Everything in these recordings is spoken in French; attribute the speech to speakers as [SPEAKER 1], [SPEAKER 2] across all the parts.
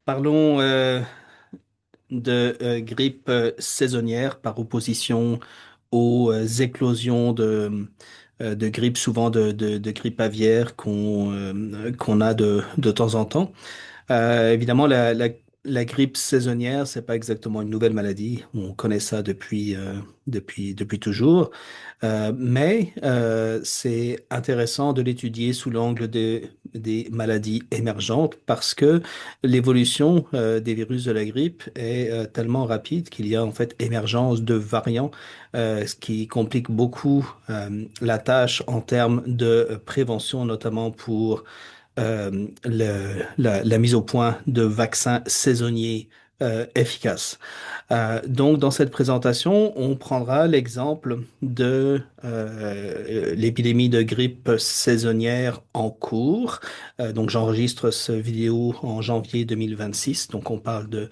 [SPEAKER 1] Parlons de grippe saisonnière par opposition aux éclosions de grippe, souvent de grippe aviaire qu'on a de temps en temps. Évidemment, la grippe saisonnière, c'est pas exactement une nouvelle maladie. On connaît ça depuis toujours. Mais c'est intéressant de l'étudier sous l'angle des maladies émergentes parce que l'évolution des virus de la grippe est tellement rapide qu'il y a en fait émergence de variants, ce qui complique beaucoup la tâche en termes de prévention, notamment pour la mise au point de vaccins saisonniers efficaces. Donc, dans cette présentation, on prendra l'exemple de l'épidémie de grippe saisonnière en cours. Donc, j'enregistre ce vidéo en janvier 2026. Donc, on parle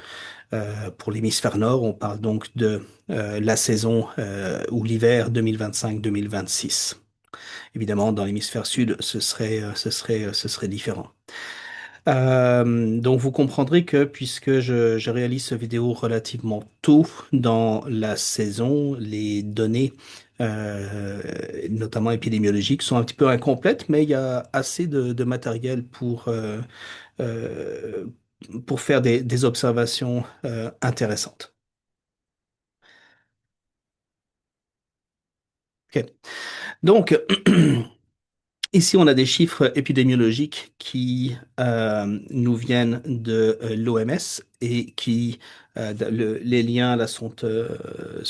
[SPEAKER 1] pour l'hémisphère nord, on parle donc de la saison ou l'hiver 2025-2026. Évidemment, dans l'hémisphère sud, ce serait différent. Donc vous comprendrez que puisque je réalise ce vidéo relativement tôt dans la saison, les données, notamment épidémiologiques, sont un petit peu incomplètes, mais il y a assez de matériel euh, pour faire des observations intéressantes. Ok. Donc, ici, on a des chiffres épidémiologiques qui nous viennent de l'OMS et les liens là sont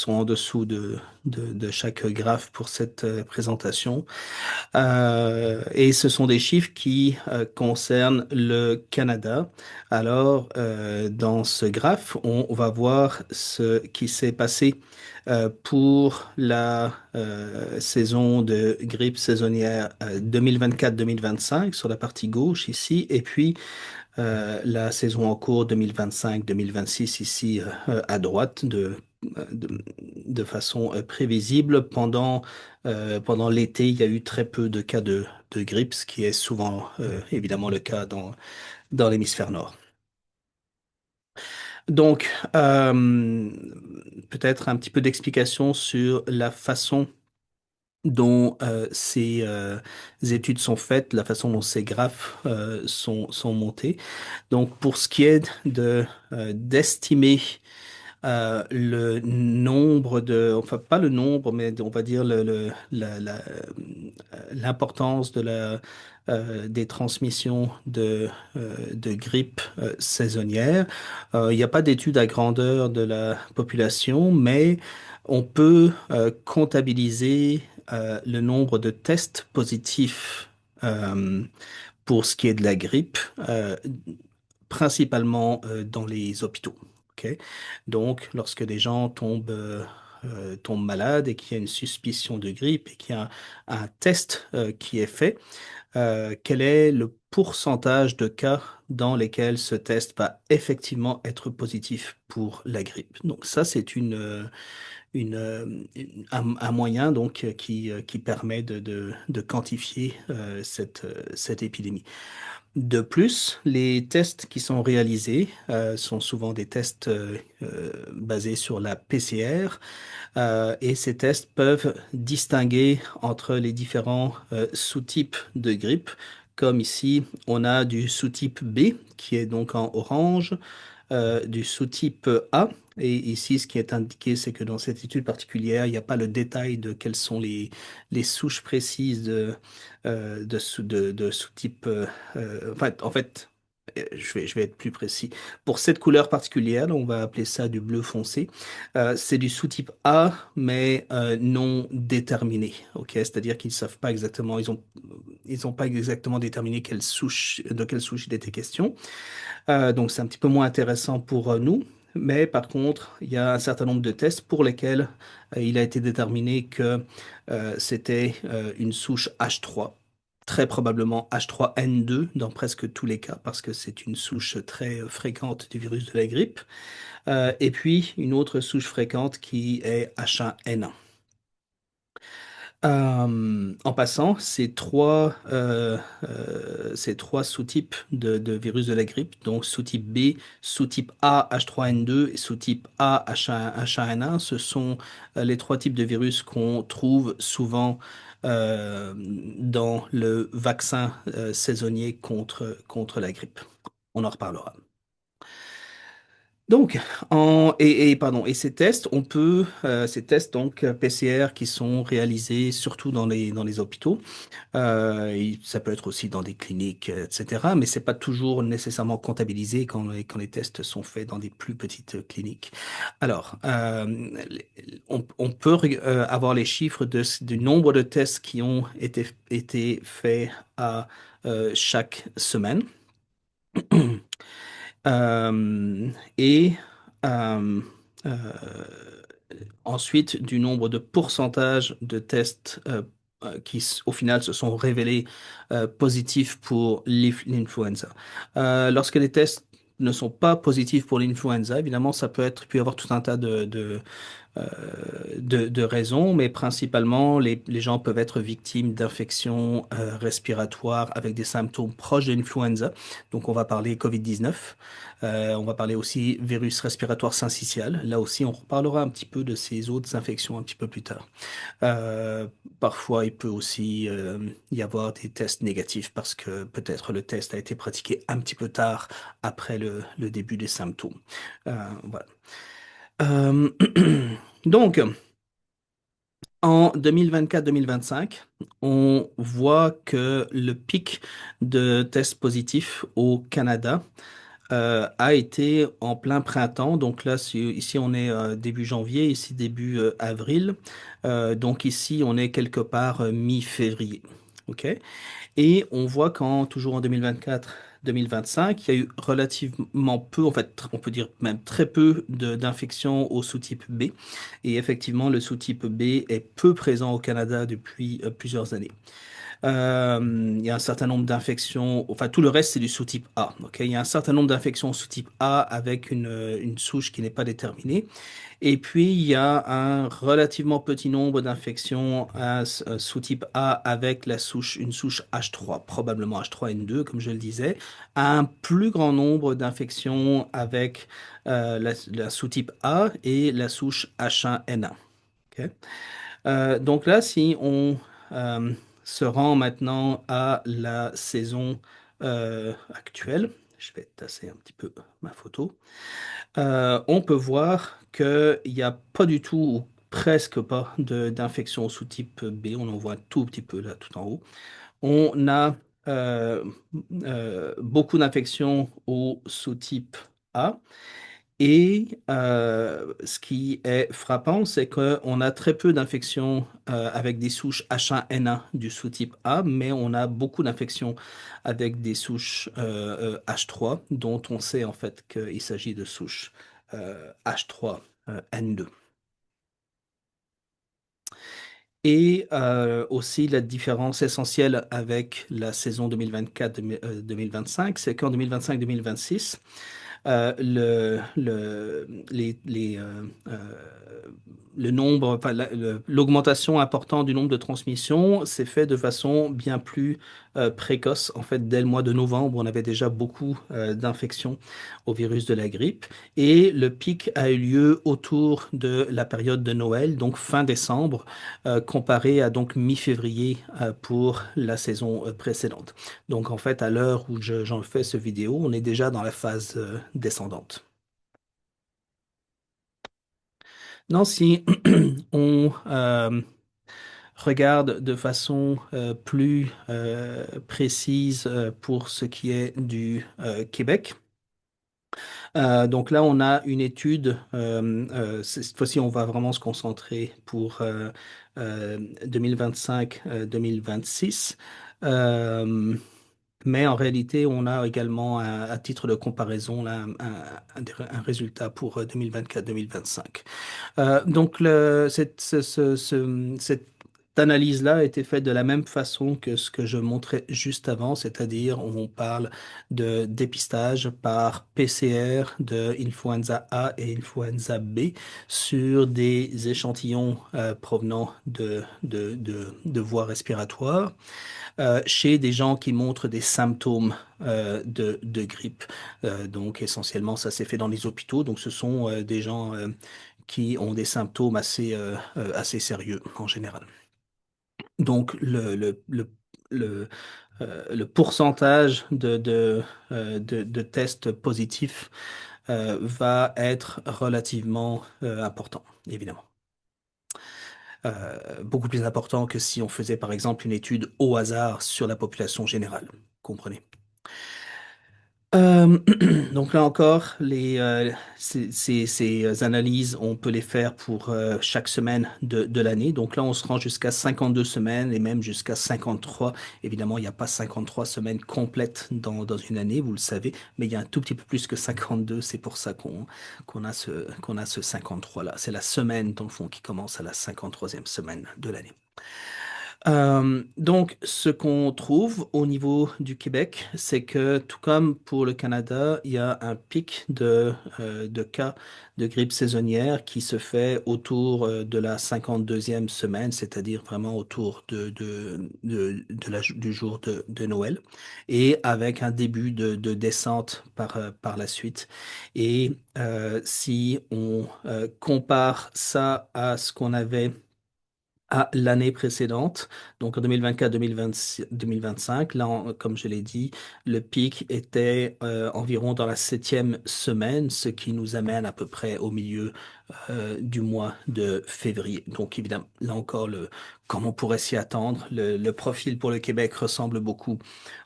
[SPEAKER 1] en dessous de chaque graphe pour cette présentation. Et ce sont des chiffres qui concernent le Canada. Alors, dans ce graphe, on va voir ce qui s'est passé pour la saison de grippe saisonnière 2024-2025 sur la partie gauche ici, et puis la saison en cours 2025-2026 ici à droite de façon prévisible. Pendant l'été, il y a eu très peu de cas de grippe, ce qui est souvent évidemment le cas dans l'hémisphère nord. Donc, peut-être un petit peu d'explication sur la façon dont ces études sont faites, la façon dont ces graphes sont montés. Donc, pour ce qui est d'estimer enfin pas le nombre, mais on va dire l'importance des transmissions de grippe saisonnière. Il n'y a pas d'étude à grandeur de la population, mais on peut comptabiliser le nombre de tests positifs pour ce qui est de la grippe, principalement dans les hôpitaux. Ok. Donc, lorsque des gens tombent malades et qu'il y a une suspicion de grippe et qu'il y a un test qui est fait, quel est le pourcentage de cas dans lesquels ce test va effectivement être positif pour la grippe? Donc ça, c'est un moyen donc qui permet de quantifier cette épidémie. De plus, les tests qui sont réalisés sont souvent des tests basés sur la PCR et ces tests peuvent distinguer entre les différents sous-types de grippe. Comme ici, on a du sous-type B qui est donc en orange, du sous-type A. Et ici, ce qui est indiqué, c'est que dans cette étude particulière, il n'y a pas le détail de quelles sont les souches précises de sous-type. En fait, je vais être plus précis. Pour cette couleur particulière, on va appeler ça du bleu foncé. C'est du sous-type A, mais non déterminé. Ok, c'est-à-dire qu'ils savent pas exactement, ils ont pas exactement déterminé de quelle souche il était question. Donc c'est un petit peu moins intéressant pour nous. Mais par contre, il y a un certain nombre de tests pour lesquels il a été déterminé que c'était une souche H3, très probablement H3N2 dans presque tous les cas, parce que c'est une souche très fréquente du virus de la grippe. Et puis une autre souche fréquente qui est H1N1. En passant, ces trois sous-types de virus de la grippe, donc sous-type B, sous-type A H3N2 et sous-type A H1N1, ce sont les trois types de virus qu'on trouve souvent dans le vaccin saisonnier contre la grippe. On en reparlera. Donc, pardon, et ces tests, ces tests donc PCR qui sont réalisés surtout dans les hôpitaux, ça peut être aussi dans des cliniques, etc. Mais c'est pas toujours nécessairement comptabilisé quand les tests sont faits dans des plus petites cliniques. Alors, on peut avoir les chiffres du nombre de tests qui ont été faits à chaque semaine. Euh, et euh, euh, ensuite du nombre de pourcentage de tests qui, au final, se sont révélés positifs pour l'influenza. Lorsque les tests ne sont pas positifs pour l'influenza, évidemment, ça peut y avoir tout un tas euh, de raisons, mais principalement, les gens peuvent être victimes d'infections respiratoires avec des symptômes proches de l'influenza. Donc, on va parler COVID-19. On va parler aussi virus respiratoire syncytial. Là aussi, on reparlera un petit peu de ces autres infections un petit peu plus tard. Euh, Parfois, il peut aussi y avoir des tests négatifs parce que peut-être le test a été pratiqué un petit peu tard après le début des symptômes. Voilà. Euh, donc, en 2024-2025, on voit que le pic de tests positifs au Canada a été en plein printemps. Donc là, ici, on est début janvier, ici début avril. Donc ici, on est quelque part mi-février. OK? Et on voit toujours en 2024-2025, il y a eu relativement peu, en fait, on peut dire même très peu d'infections au sous-type B. Et effectivement, le sous-type B est peu présent au Canada depuis plusieurs années. Il y a un certain nombre d'infections, enfin tout le reste c'est du sous-type A. Ok, il y a un certain nombre d'infections sous-type A avec une souche qui n'est pas déterminée. Et puis il y a un relativement petit nombre d'infections sous-type A avec une souche H3, probablement H3N2 comme je le disais. Un plus grand nombre d'infections avec la sous-type A et la souche H1N1. Ok. Donc là, si on euh, se rend maintenant à la saison actuelle, je vais tasser un petit peu ma photo, on peut voir qu'il n'y a pas du tout ou presque pas d'infection sous type B. On en voit un tout petit peu là tout en haut. On a euh, beaucoup d'infections au sous-type A. Et ce qui est frappant, c'est qu'on a très peu d'infections avec des souches H1N1 du sous-type A, mais on a beaucoup d'infections avec des souches H3, dont on sait en fait qu'il s'agit de souches H3N2. Et aussi la différence essentielle avec la saison 2024-2025, c'est qu'en 2025-2026, le nombre, enfin, l'augmentation importante du nombre de transmissions s'est fait de façon bien plus précoce. En fait, dès le mois de novembre, on avait déjà beaucoup d'infections au virus de la grippe. Et le pic a eu lieu autour de la période de Noël, donc fin décembre, comparé à donc mi-février pour la saison précédente. Donc en fait, à l'heure où j'en fais ce vidéo, on est déjà dans la phase descendante. Non, si on regarde de façon plus précise pour ce qui est du Québec, donc là, on a une étude. Cette fois-ci, on va vraiment se concentrer pour 2025-2026. Euh, mais en réalité, on a également, à titre de comparaison, là, un résultat pour 2024-2025. Donc, cette analyse-là a été faite de la même façon que ce que je montrais juste avant, c'est-à-dire on parle de dépistage par PCR de influenza A et influenza B sur des échantillons provenant de voies respiratoires chez des gens qui montrent des symptômes de grippe. Donc essentiellement, ça s'est fait dans les hôpitaux. Donc ce sont des gens qui ont des symptômes assez sérieux en général. Donc le pourcentage de tests positifs va être relativement important, évidemment. Beaucoup plus important que si on faisait par exemple une étude au hasard sur la population générale. Comprenez? Euh, donc là encore, ces analyses, on peut les faire pour chaque semaine de l'année. Donc là, on se rend jusqu'à 52 semaines et même jusqu'à 53. Évidemment, il n'y a pas 53 semaines complètes dans une année, vous le savez, mais il y a un tout petit peu plus que 52. C'est pour ça qu'on a ce 53 là. C'est la semaine, dans le fond, qui commence à la 53e semaine de l'année. Donc, ce qu'on trouve au niveau du Québec, c'est que tout comme pour le Canada, il y a un pic de cas de grippe saisonnière qui se fait autour de la 52e semaine, c'est-à-dire vraiment autour du jour de Noël, et avec un début de descente par la suite. Et si on compare ça à ce qu'on avait à l'année précédente, donc en 2024-2026 2025. Là, comme je l'ai dit, le pic était environ dans la septième semaine, ce qui nous amène à peu près au milieu du mois de février. Donc évidemment, là encore, comme on pourrait s'y attendre, le profil pour le Québec ressemble beaucoup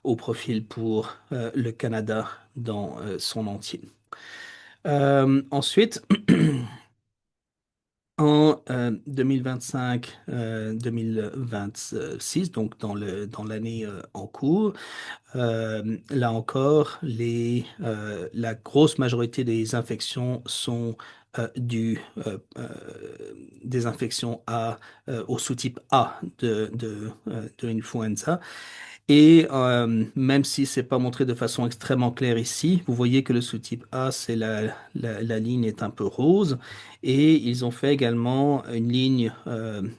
[SPEAKER 1] au profil pour le Canada dans son entier. Ensuite, en 2025, 2026, donc dans l'année en cours, là encore, la grosse majorité des infections sont des infections au sous-type A de l'influenza. Et même si c'est pas montré de façon extrêmement claire ici, vous voyez que le sous-type A, c'est la ligne est un peu rose. Et ils ont fait également une ligne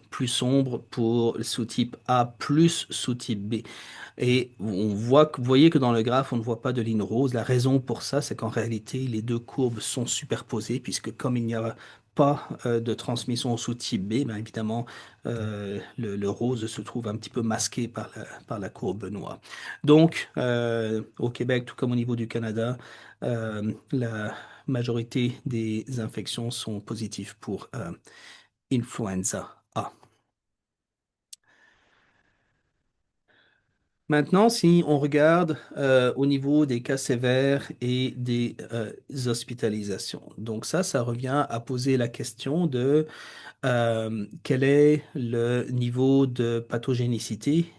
[SPEAKER 1] plus sombre pour le sous-type A plus sous-type B. Et vous voyez que dans le graphe, on ne voit pas de ligne rose. La raison pour ça, c'est qu'en réalité, les deux courbes sont superposées, puisque comme il n'y a pas de transmission au sous-type B, ben évidemment, le rose se trouve un petit peu masqué par la courbe noire. Donc, au Québec, tout comme au niveau du Canada, la majorité des infections sont positives pour influenza A. Maintenant, si on regarde au niveau des cas sévères et des hospitalisations, donc ça revient à poser la question de quel est le niveau de pathogénicité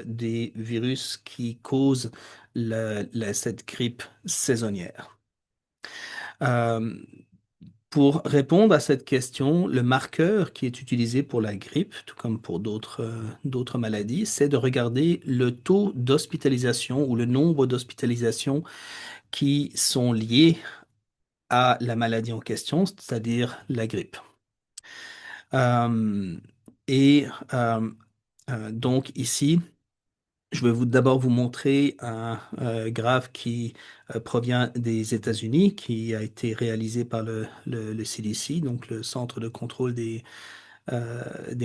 [SPEAKER 1] des virus qui causent cette grippe saisonnière. Euh, pour répondre à cette question, le marqueur qui est utilisé pour la grippe, tout comme pour d'autres maladies, c'est de regarder le taux d'hospitalisation ou le nombre d'hospitalisations qui sont liées à la maladie en question, c'est-à-dire la grippe. Euh, et donc ici, je vais d'abord vous montrer un graphe qui provient des États-Unis, qui a été réalisé par le CDC, donc le Centre de contrôle des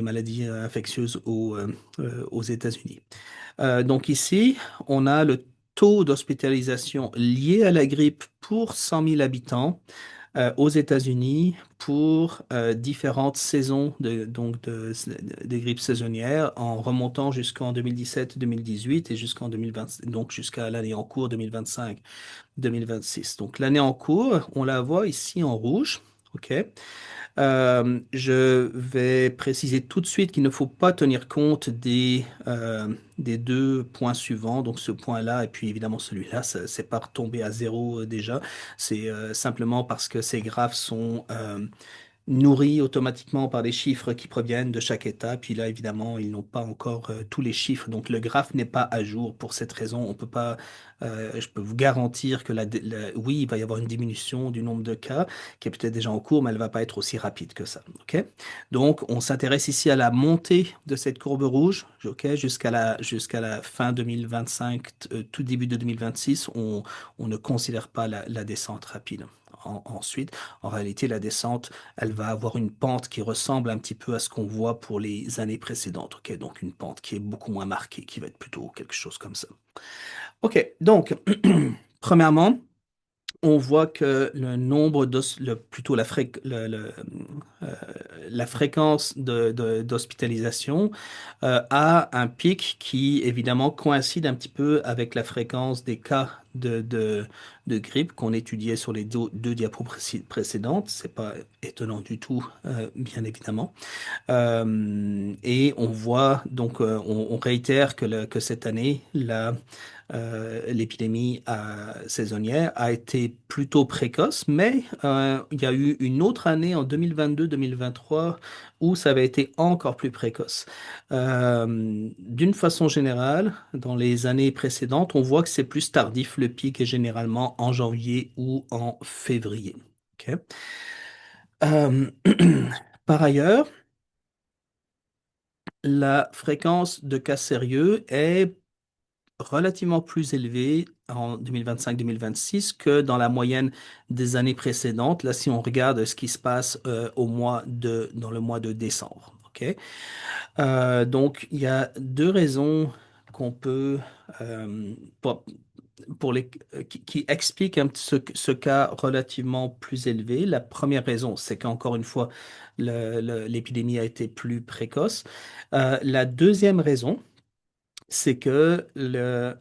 [SPEAKER 1] maladies infectieuses aux États-Unis. Donc ici, on a le taux d'hospitalisation lié à la grippe pour 100 000 habitants aux États-Unis pour différentes saisons de grippe saisonnière en remontant jusqu'en 2017-2018 et jusqu'en 2020, donc jusqu'à l'année en cours 2025-2026. Donc l'année en cours, on la voit ici en rouge. OK. Je vais préciser tout de suite qu'il ne faut pas tenir compte des deux points suivants, donc ce point-là et puis évidemment celui-là, c'est pas retombé à zéro déjà, c'est simplement parce que ces graphes sont nourri automatiquement par les chiffres qui proviennent de chaque État. Puis là, évidemment, ils n'ont pas encore tous les chiffres. Donc, le graphe n'est pas à jour pour cette raison. On peut pas, je peux vous garantir que oui, il va y avoir une diminution du nombre de cas qui est peut-être déjà en cours, mais elle va pas être aussi rapide que ça. OK? Donc, on s'intéresse ici à la montée de cette courbe rouge, OK, jusqu'à la fin 2025, tout début de 2026. On ne considère pas la descente rapide. Ensuite, en réalité, la descente, elle va avoir une pente qui ressemble un petit peu à ce qu'on voit pour les années précédentes. OK? Donc, une pente qui est beaucoup moins marquée, qui va être plutôt quelque chose comme ça. OK, donc, premièrement, on voit que le nombre plutôt euh, la fréquence d'hospitalisation a un pic qui évidemment coïncide un petit peu avec la fréquence des cas de grippe qu'on étudiait sur les deux diapos précédentes. C'est pas étonnant du tout, bien évidemment. Et on voit donc, on réitère que cette année, l'épidémie saisonnière a été plutôt précoce, mais il y a eu une autre année en 2022-2023 où ça avait été encore plus précoce. D'une façon générale, dans les années précédentes, on voit que c'est plus tardif. Le pic est généralement en janvier ou en février. OK? Euh, Par ailleurs, la fréquence de cas sérieux est relativement plus élevée en 2025-2026 que dans la moyenne des années précédentes. Là, si on regarde ce qui se passe dans le mois de décembre. OK? Donc, il y a deux raisons qu'on peut, euh, pour, qui expliquent ce cas relativement plus élevé. La première raison, c'est qu'encore une fois, l'épidémie a été plus précoce. La deuxième raison, c'est que le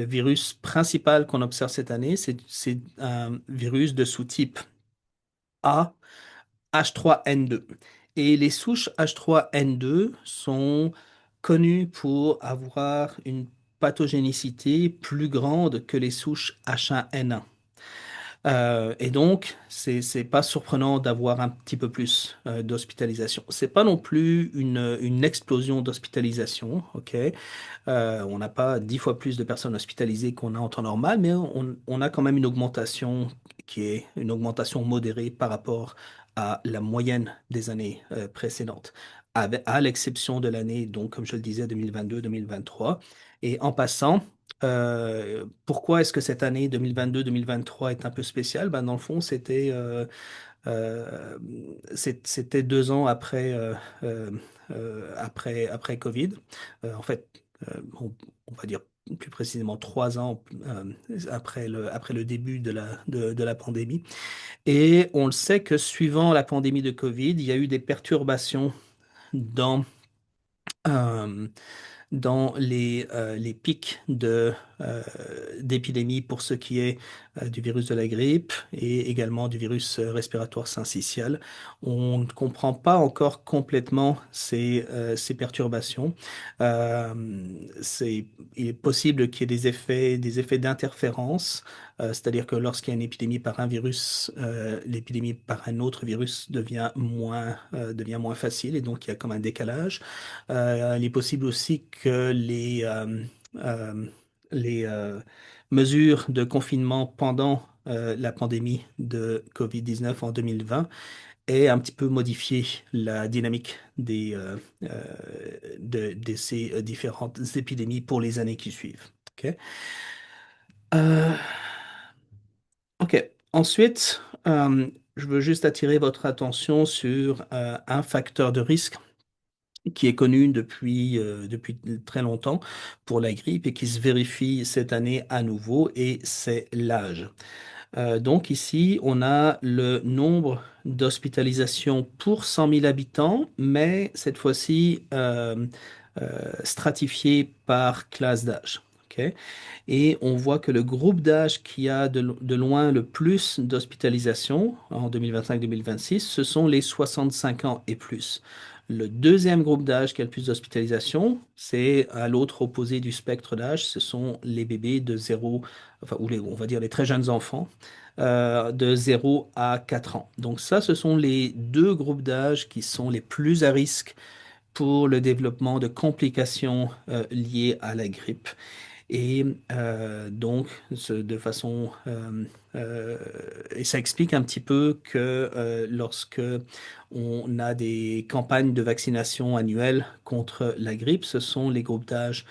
[SPEAKER 1] virus principal qu'on observe cette année, c'est un virus de sous-type A, H3N2. Et les souches H3N2 sont connues pour avoir une pathogénicité plus grande que les souches H1N1. Et donc, c'est pas surprenant d'avoir un petit peu plus d'hospitalisation. C'est pas non plus une explosion d'hospitalisation, ok? On n'a pas 10 fois plus de personnes hospitalisées qu'on a en temps normal, mais on a quand même une augmentation qui est une augmentation modérée par rapport à la moyenne des années précédentes, à l'exception de l'année, donc, comme je le disais, 2022-2023. Et en passant, pourquoi est-ce que cette année 2022-2023 est un peu spéciale? Ben, dans le fond, euh, c'était 2 ans euh, après Covid. En fait, on va dire plus précisément 3 ans après le début de la pandémie. Et on le sait que suivant la pandémie de Covid, il y a eu des perturbations dans, euh, dans les pics d'épidémie pour ce qui est du virus de la grippe et également du virus respiratoire syncytial. On ne comprend pas encore complètement ces perturbations. Euh, il est possible qu'il y ait des effets d'interférence, c'est-à-dire que lorsqu'il y a une épidémie par un virus, l'épidémie par un autre virus devient moins facile et donc il y a comme un décalage. Il est possible aussi que euh, les mesures de confinement pendant la pandémie de COVID-19 en 2020 aient un petit peu modifié la dynamique de ces différentes épidémies pour les années qui suivent. OK? Euh, OK. Ensuite, je veux juste attirer votre attention sur un facteur de risque qui est connu depuis très longtemps pour la grippe et qui se vérifie cette année à nouveau, et c'est l'âge. Donc ici, on a le nombre d'hospitalisations pour 100 000 habitants, mais cette fois-ci stratifié par classe d'âge. OK? Et on voit que le groupe d'âge qui a de loin le plus d'hospitalisations en 2025-2026, ce sont les 65 ans et plus. Le deuxième groupe d'âge qui a le plus d'hospitalisation, c'est à l'autre opposé du spectre d'âge, ce sont les bébés de 0, enfin, ou on va dire les très jeunes enfants, de 0 à 4 ans. Donc ça, ce sont les deux groupes d'âge qui sont les plus à risque pour le développement de complications liées à la grippe. Et donc, de façon... et ça explique un petit peu que lorsque on a des campagnes de vaccination annuelles contre la grippe, ce sont les groupes d'âge,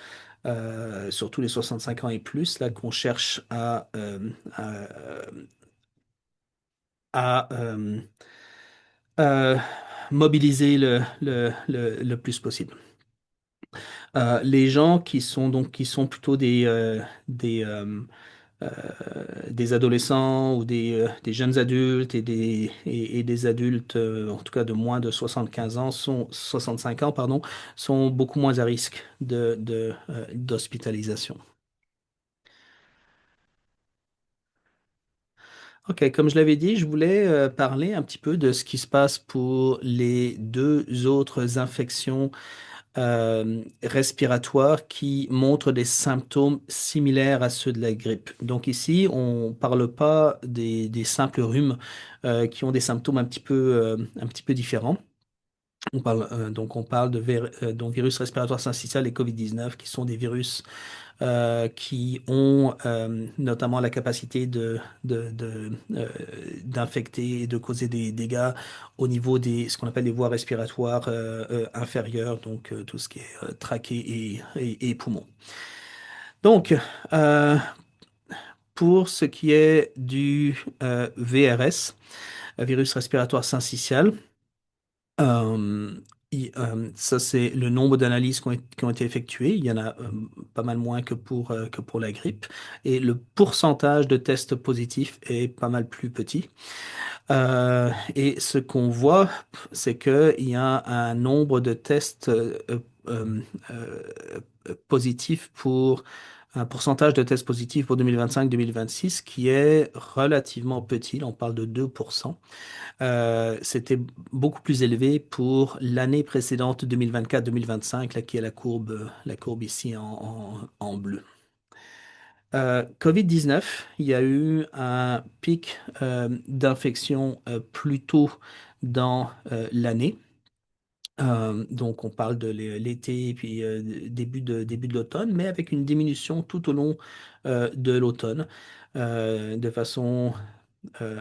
[SPEAKER 1] surtout les 65 ans et plus, là qu'on cherche à, à euh, mobiliser le plus possible. Les gens qui sont plutôt des, euh, des adolescents ou des jeunes adultes et des adultes, en tout cas de moins de 75 ans, 65 ans, pardon, sont beaucoup moins à risque d'hospitalisation. Ok, comme je l'avais dit, je voulais parler un petit peu de ce qui se passe pour les deux autres infections respiratoires qui montrent des symptômes similaires à ceux de la grippe. Donc ici, on ne parle pas des simples rhumes qui ont des symptômes un petit peu différents. On parle donc virus respiratoire syncytial et COVID-19 qui sont des virus qui ont notamment la capacité d'infecter et de causer des dégâts au niveau ce qu'on appelle les voies respiratoires inférieures, donc tout ce qui est trachée et poumons. Donc, euh, pour ce qui est du VRS, virus respiratoire syncytial, euh, ça, c'est le nombre d'analyses qui ont été effectuées. Il y en a pas mal moins que pour la grippe. Et le pourcentage de tests positifs est pas mal plus petit. Et ce qu'on voit, c'est qu'il y a un nombre de tests euh, positifs pour un pourcentage de tests positifs pour 2025-2026 qui est relativement petit. Là, on parle de 2%. C'était beaucoup plus élevé pour l'année précédente, 2024-2025, là, qui est la courbe ici en bleu. COVID-19, il y a eu un pic d'infection plus tôt dans l'année. Donc on parle de l'été et puis début de l'automne, mais avec une diminution tout au long de l'automne de façon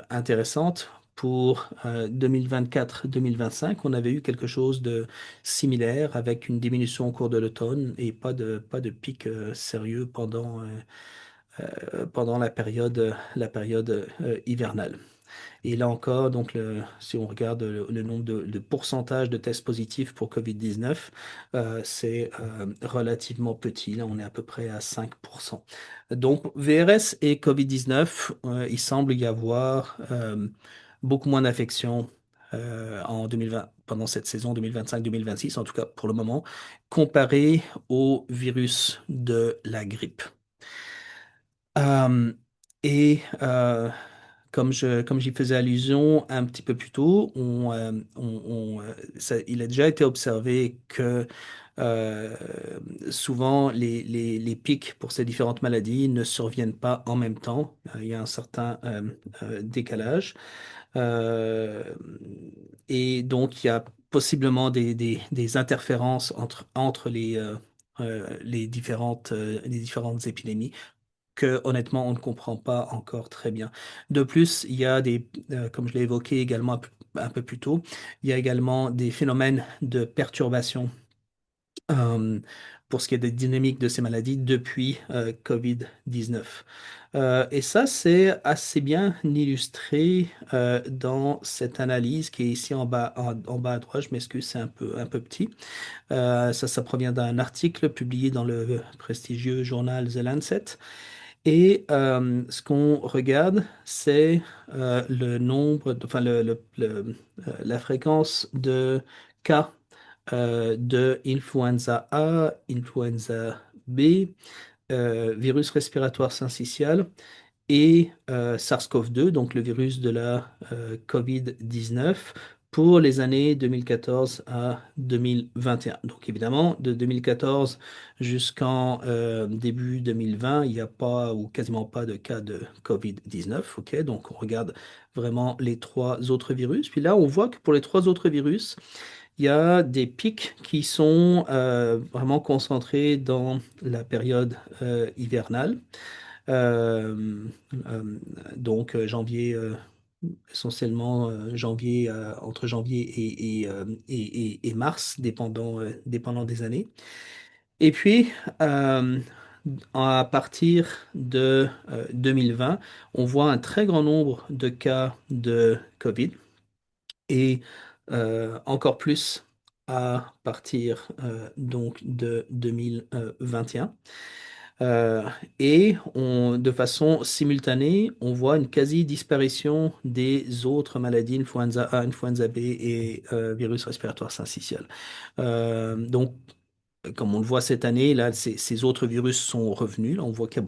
[SPEAKER 1] intéressante. Pour 2024-2025, on avait eu quelque chose de similaire avec une diminution au cours de l'automne et pas de pic sérieux pendant la période hivernale. Et là encore, donc si on regarde le nombre de pourcentage de tests positifs pour COVID-19, c'est relativement petit. Là, on est à peu près à 5%. Donc, VRS et COVID-19, il semble y avoir beaucoup moins d'infections en 2020, pendant cette saison 2025-2026, en tout cas pour le moment, comparé au virus de la grippe. Euh, et comme j'y faisais allusion un petit peu plus tôt, il a déjà été observé que euh, souvent les pics pour ces différentes maladies ne surviennent pas en même temps. Il y a un certain décalage. Euh, et donc, il y a possiblement des interférences entre les différentes épidémies que honnêtement on ne comprend pas encore très bien. De plus, il y a comme je l'ai évoqué également un peu plus tôt, il y a également des phénomènes de perturbation euh, pour ce qui est des dynamiques de ces maladies depuis COVID-19. Et ça, c'est assez bien illustré dans cette analyse qui est ici en bas à droite. Je m'excuse, c'est un peu petit. Ça provient d'un article publié dans le prestigieux journal The Lancet. Et ce qu'on regarde, c'est le nombre, enfin la fréquence de cas de influenza A, influenza B, virus respiratoire syncytial et SARS-CoV-2, donc le virus de la COVID-19, pour les années 2014 à 2021. Donc évidemment, de 2014 jusqu'en début 2020, il n'y a pas ou quasiment pas de cas de COVID-19. Ok, donc on regarde vraiment les trois autres virus. Puis là, on voit que pour les trois autres virus, il y a des pics qui sont vraiment concentrés dans la période hivernale. Euh, euh, donc janvier, essentiellement janvier, entre janvier et mars, dépendant des années. Et puis, euh, à partir de 2020, on voit un très grand nombre de cas de COVID et encore plus à partir donc de 2021. Euh, de façon simultanée, on voit une quasi-disparition des autres maladies, influenza A, influenza B et virus respiratoire syncytial. Donc, comme on le voit cette année, là, ces autres virus sont revenus. Là, on voit qu'il y a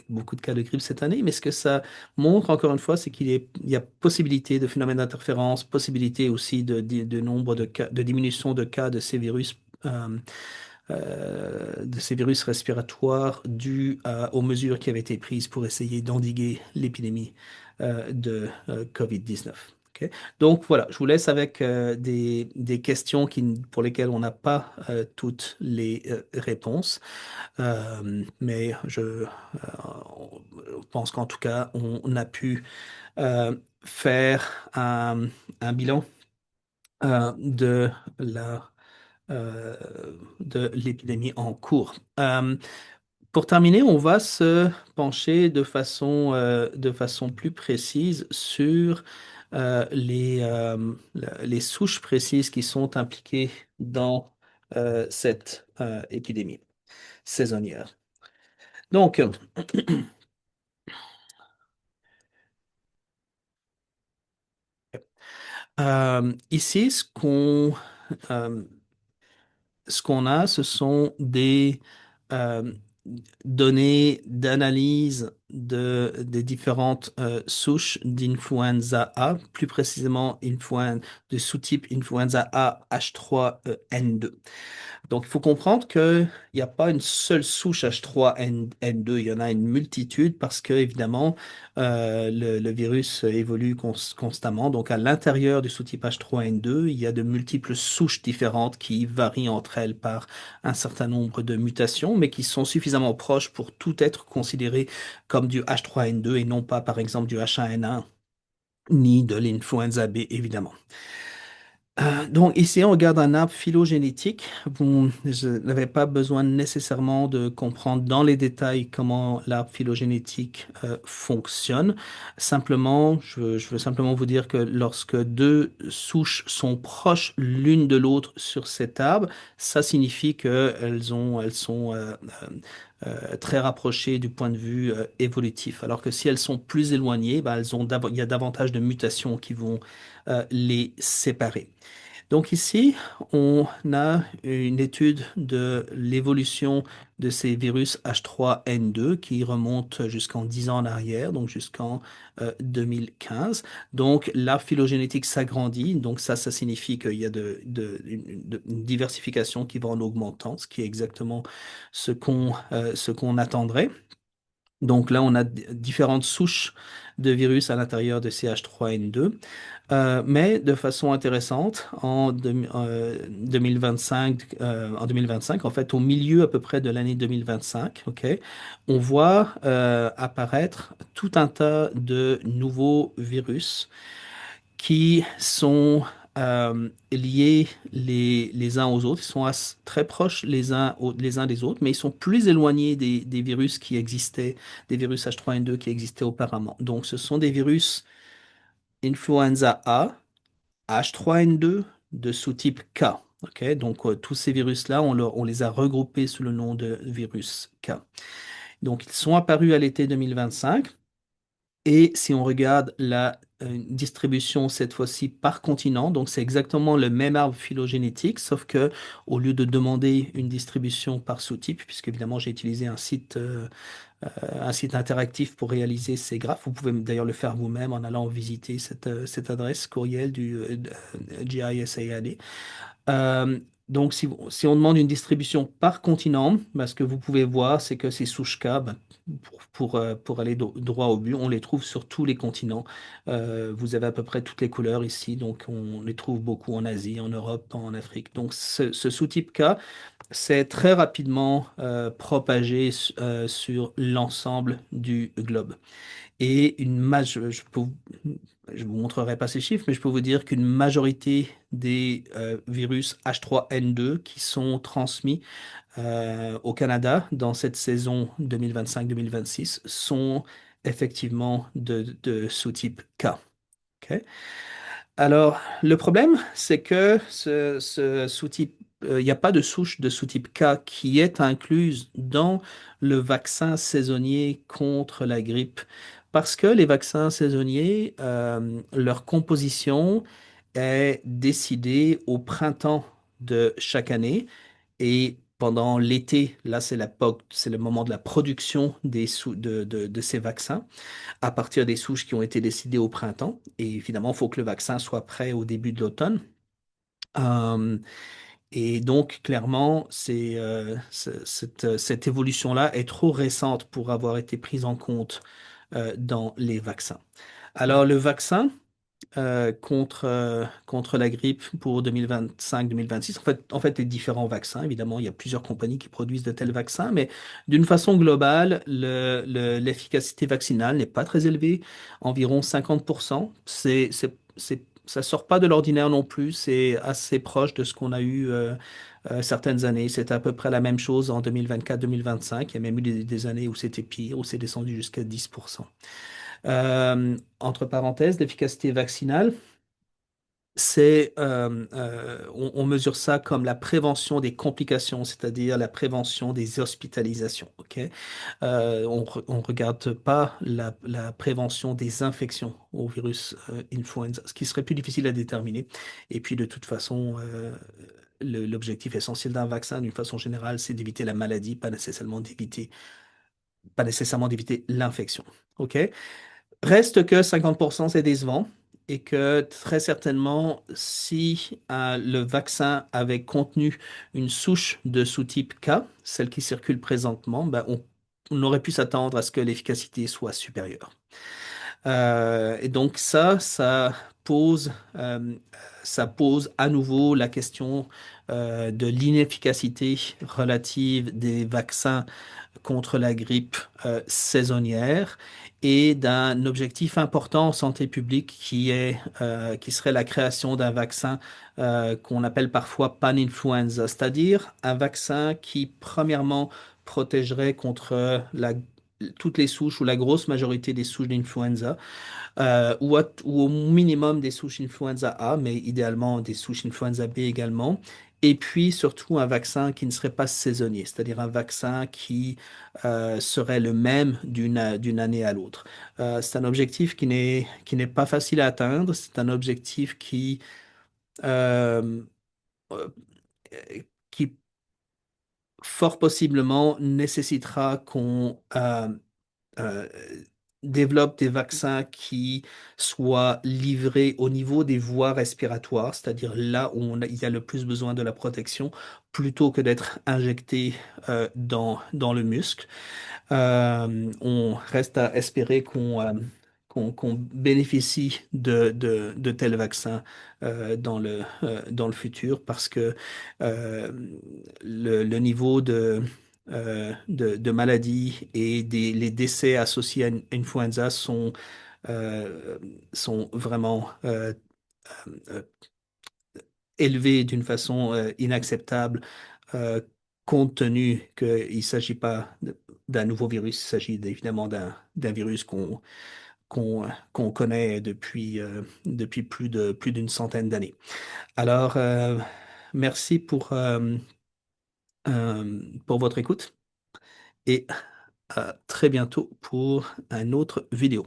[SPEAKER 1] beaucoup de cas de grippe cette année, mais ce que ça montre, encore une fois, c'est il y a possibilité de phénomènes d'interférence, possibilité aussi de nombre de cas, de diminution de cas de ces virus respiratoires dus aux mesures qui avaient été prises pour essayer d'endiguer l'épidémie de COVID-19. Ok. Donc voilà, je vous laisse avec des questions pour lesquelles on n'a pas toutes les réponses. Mais je pense qu'en tout cas, on a pu faire un bilan de euh, de l'épidémie en cours. Pour terminer, on va se pencher de façon plus précise sur les souches précises qui sont impliquées dans cette épidémie saisonnière. Donc, ici, euh, ce qu'on a, ce sont des euh, données d'analyse des différentes souches d'influenza A, plus précisément de sous-type influenza A H3N2. Donc, il faut comprendre qu'il n'y a pas une seule souche H3N2, il y en a une multitude parce que, évidemment, le virus évolue constamment. Donc, à l'intérieur du sous-type H3N2, il y a de multiples souches différentes qui varient entre elles par un certain nombre de mutations, mais qui sont suffisamment proches pour tout être considéré comme du H3N2 et non pas, par exemple, du H1N1 ni de l'influenza B, évidemment. Donc ici, on regarde un arbre phylogénétique. Je n'avais pas besoin nécessairement de comprendre dans les détails comment l'arbre phylogénétique fonctionne. Simplement, je veux simplement vous dire que lorsque deux souches sont proches l'une de l'autre sur cet arbre, ça signifie elles sont très rapprochées du point de vue évolutif. Alors que si elles sont plus éloignées, bah, il y a davantage de mutations qui vont les séparer. Donc ici, on a une étude de l'évolution de ces virus H3N2 qui remonte jusqu'en 10 ans en arrière, donc jusqu'en 2015. Donc la phylogénétique s'agrandit, donc ça signifie qu'il y a une diversification qui va en augmentant, ce qui est exactement ce qu'on attendrait. Donc là, on a différentes souches de virus à l'intérieur de CH3N2. Mais de façon intéressante, 2025, en 2025, en fait, au milieu à peu près de l'année 2025, ok, on voit apparaître tout un tas de nouveaux virus qui sont liés les uns aux autres. Ils sont très proches les uns des autres, mais ils sont plus éloignés des virus qui existaient, des virus H3N2 qui existaient auparavant. Donc, ce sont des virus influenza A, H3N2 de sous-type K. Ok, donc, tous ces virus-là, on les a regroupés sous le nom de virus K. Donc, ils sont apparus à l'été 2025. Et si on regarde la une distribution cette fois-ci par continent. Donc c'est exactement le même arbre phylogénétique, sauf que au lieu de demander une distribution par sous-type, puisque évidemment j'ai utilisé un site interactif pour réaliser ces graphes. Vous pouvez d'ailleurs le faire vous-même en allant visiter cette adresse courriel du GISAID. Euh, donc, si on demande une distribution par continent, ben, ce que vous pouvez voir, c'est que ces souches K, ben, pour aller droit au but, on les trouve sur tous les continents. Vous avez à peu près toutes les couleurs ici, donc on les trouve beaucoup en Asie, en Europe, en Afrique. Donc, ce sous-type K s'est très rapidement propagé sur l'ensemble du globe. Et je vous montrerai pas ces chiffres, mais je peux vous dire qu'une majorité des virus H3N2 qui sont transmis au Canada dans cette saison 2025-2026 sont effectivement de sous-type K. Ok. Alors, le problème, c'est que ce sous-type, il n'y a pas de souche de sous-type K qui est incluse dans le vaccin saisonnier contre la grippe, parce que les vaccins saisonniers, leur composition est décidée au printemps de chaque année, et pendant l'été, là, c'est le moment de la production de ces vaccins à partir des souches qui ont été décidées au printemps. Et évidemment, il faut que le vaccin soit prêt au début de l'automne. Euh, et donc, clairement, cette évolution-là est trop récente pour avoir été prise en compte dans les vaccins. Alors, le vaccin contre la grippe pour 2025-2026. En fait, les différents vaccins, évidemment, il y a plusieurs compagnies qui produisent de tels vaccins, mais d'une façon globale, l'efficacité vaccinale n'est pas très élevée, environ 50%. Ça sort pas de l'ordinaire non plus, c'est assez proche de ce qu'on a eu certaines années. C'était à peu près la même chose en 2024-2025. Il y a même eu des années où c'était pire, où c'est descendu jusqu'à 10%. Entre parenthèses, l'efficacité vaccinale, on mesure ça comme la prévention des complications, c'est-à-dire la prévention des hospitalisations. Ok. On regarde pas la prévention des infections au virus influenza, ce qui serait plus difficile à déterminer. Et puis de toute façon, l'objectif essentiel d'un vaccin, d'une façon générale, c'est d'éviter la maladie, pas nécessairement d'éviter l'infection. OK? Reste que 50% c'est décevant et que très certainement, si le vaccin avait contenu une souche de sous-type K, celle qui circule présentement, ben, on aurait pu s'attendre à ce que l'efficacité soit supérieure. Et donc pose, euh, ça pose à nouveau la question de l'inefficacité relative des vaccins contre la grippe saisonnière et d'un objectif important en santé publique qui serait la création d'un vaccin qu'on appelle parfois pan-influenza, c'est-à-dire un vaccin qui, premièrement, protégerait contre toutes les souches ou la grosse majorité des souches d'influenza, ou au minimum des souches influenza A, mais idéalement des souches influenza B également. Et puis surtout un vaccin qui ne serait pas saisonnier, c'est-à-dire un vaccin qui serait le même d'une année à l'autre. C'est un objectif qui n'est pas facile à atteindre. C'est un objectif euh, euh, qui fort possiblement nécessitera qu'on euh, développe des vaccins qui soient livrés au niveau des voies respiratoires, c'est-à-dire là où il y a le plus besoin de la protection, plutôt que d'être injecté dans le muscle. On reste à espérer qu'on bénéficie de tels vaccins dans le futur parce que euh, le niveau de maladie et les décès associés à une influenza sont vraiment euh, élevés d'une façon inacceptable, euh, compte tenu qu'il ne s'agit pas d'un nouveau virus, il s'agit évidemment d'un virus qu'on connaît depuis plus d'une centaine d'années. Alors, merci pour votre écoute et à très bientôt pour une autre vidéo.